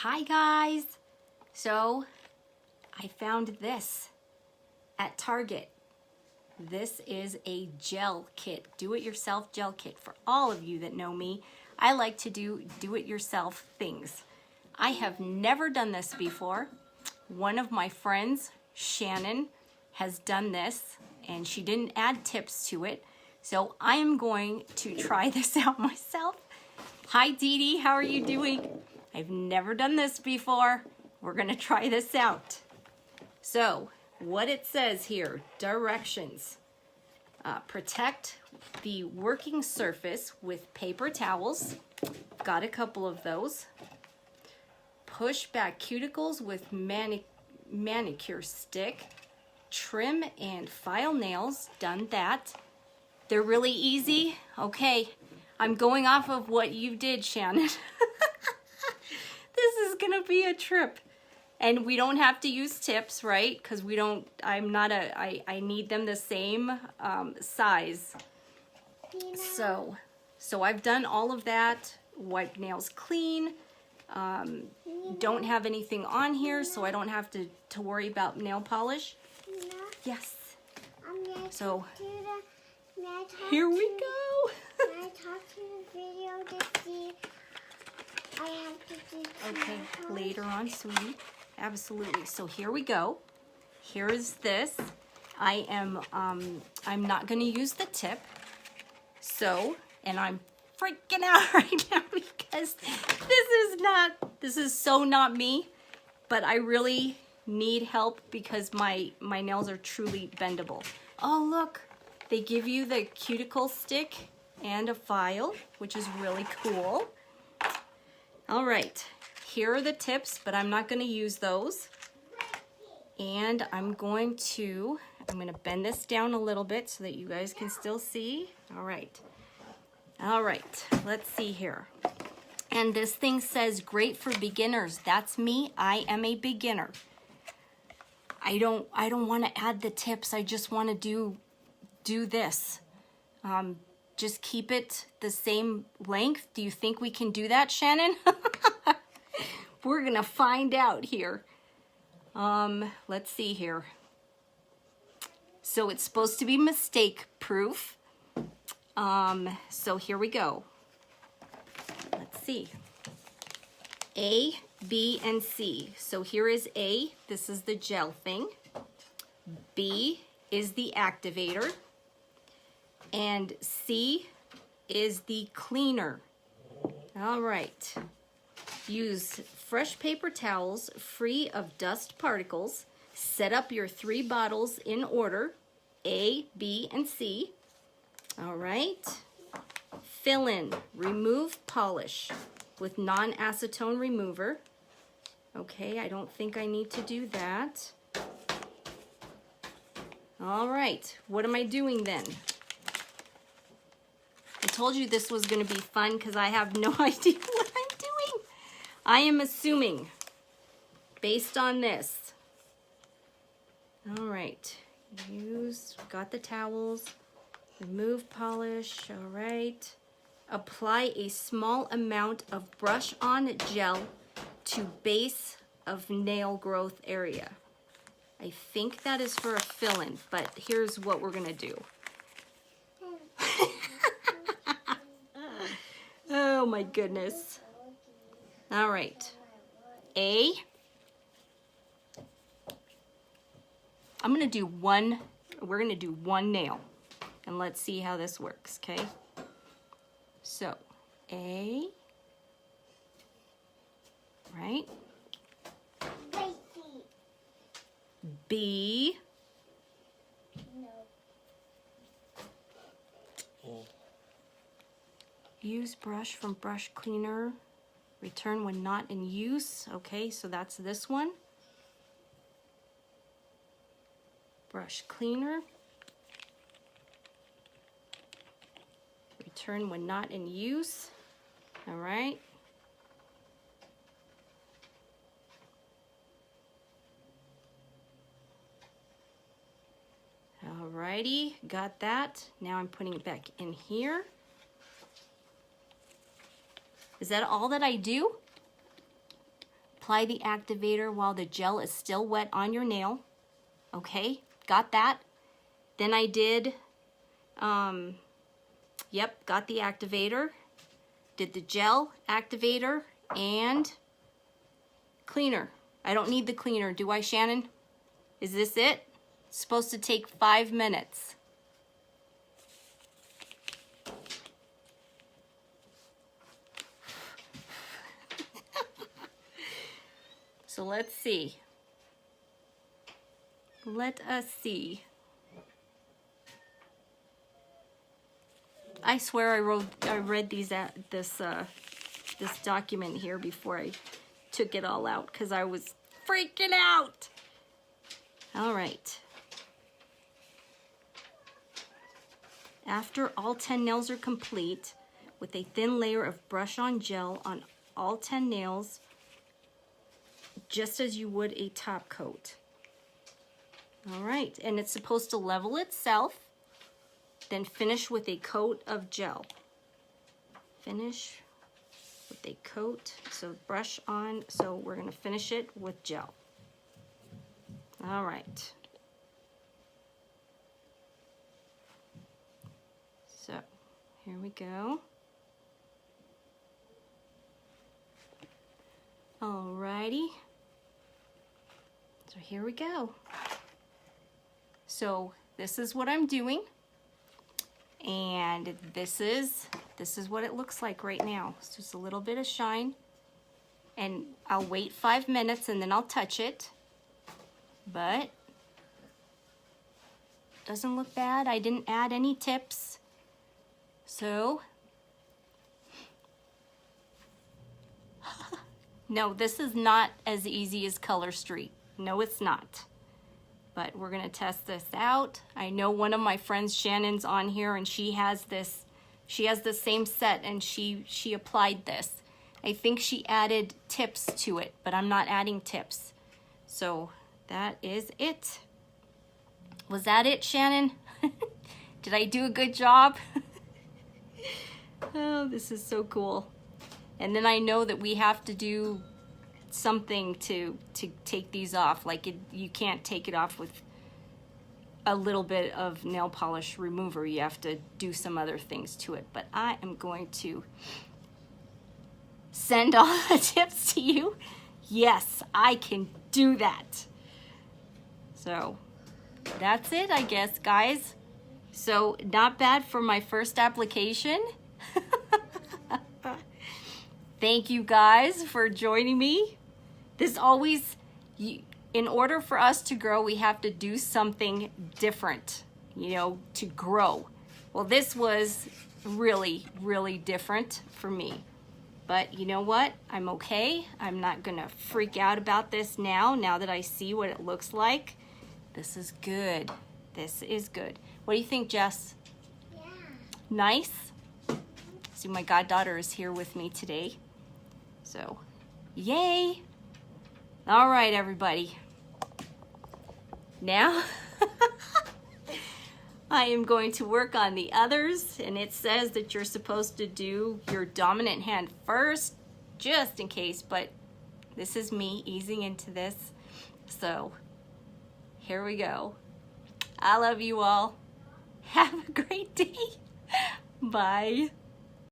Hi guys! So I found this at Target. This is a gel kit, do-it-yourself gel kit. For all of you that know me, I like to do it-yourself things. I have never done this before. One of my friends, Shannon, has done this and she didn't add tips to it. So I am going to try this out myself. Hi Dee Dee, how are you doing? I've never done this before. We're gonna try this out. So what it says here, directions. Protect the working surface with paper towels. Got a couple of those. Push back cuticles with manicure stick. Trim and file nails, done that. They're really easy. Okay, I'm going off of what you did, Shannon. This is gonna be a trip. And we don't have to use tips, right? Because we don't, I need them the same size. So I've done all of that. Wipe nails clean. Don't have anything on here, so I don't have to worry about nail polish. Yes. So here we go. Can I talk to the video to see? I have to do Okay, later on, sweetie. Absolutely. So here we go. Here is this. I'm not going to use the tip. So, and I'm freaking out right now because this is so not me, but I really need help because my nails are truly bendable. Oh, look, they give you the cuticle stick and a file, which is really cool. All right, here are the tips, but I'm not going to use those. And I'm going to bend this down a little bit so that you guys can still see. All right, let's see here. And this thing says great for beginners. That's me. I am a beginner. I don't want to add the tips. I just want to do this. Just keep it the same length. Do you think we can do that, Shannon? We're gonna find out here. Let's see here. So it's supposed to be mistake proof. So here we go. Let's see. A, B, and C. So here is A, this is the gel thing. B is the activator. And C is the cleaner. All right. Use fresh paper towels free of dust particles. Set up your 3 bottles in order, A, B, and C. All right. Fill in, remove polish with non-acetone remover. Okay, I don't think I need to do that. All right, what am I doing then? I told you this was going to be fun because I have no idea what I'm doing. I am assuming based on this. All right, got the towels, remove polish, all right. Apply a small amount of brush-on gel to base of nail growth area. I think that is for a fill-in, but here's what we're gonna do. Oh my goodness. All right. A. I'm gonna do one, we're gonna do one nail and let's see how this works, okay? So, A, right? B. No. Use brush from brush cleaner. Return when not in use. Okay, so that's this one. Brush cleaner. Return when not in use. All right. Alrighty, got that. Now I'm putting it back in here. Is that all that I do? apply the activator while the gel is still wet on your nail. Okay, got that? Then I did, yep, got the activator, did the gel, activator, and cleaner. I don't need the cleaner, do I, Shannon? Is this it? It's supposed to take 5 minutes. So let's see. Let us see. I swear I read these this document here before I took it all out because I was freaking out. All right. After all 10 nails are complete, with a thin layer of brush-on gel on all 10 nails, just as you would a top coat. All right, and it's supposed to level itself, then finish with a coat of gel. Finish with a coat, so brush on, so we're gonna finish it with gel. All right. So, here we go. Alrighty. So here we go. So this is what I'm doing. And this is what it looks like right now. It's just a little bit of shine. And I'll wait 5 minutes and then I'll touch it. But doesn't look bad. I didn't add any tips. So no, this is not as easy as Color Street. No, it's not. But we're gonna test this out. I know one of my friends, Shannon's on here, and she has this. She has the same set, and she applied this. I think she added tips to it, but I'm not adding tips. So that is it. Was that it, Shannon? Did I do a good job? Oh, this is so cool. And then I know that we have to do something to take these off. Like you can't take it off with a little bit of nail polish remover. You have to do some other things to it. But I am going to send all the tips to you. Yes, I can do that. So that's it, I guess, guys. So not bad for my first application. Thank you guys for joining me. This always, in order for us to grow, we have to do something different, you know, to grow. Well, this was really, really different for me. But you know what? I'm okay. I'm not gonna freak out about this now that I see what it looks like. This is good. This is good. What do you think, Jess? Yeah. Nice? See, my goddaughter is here with me today. So, yay! All right, everybody. Now, I am going to work on the others, and it says that you're supposed to do your dominant hand first, just in case, but this is me easing into this. So, here we go. I love you all. Have a great day. Bye.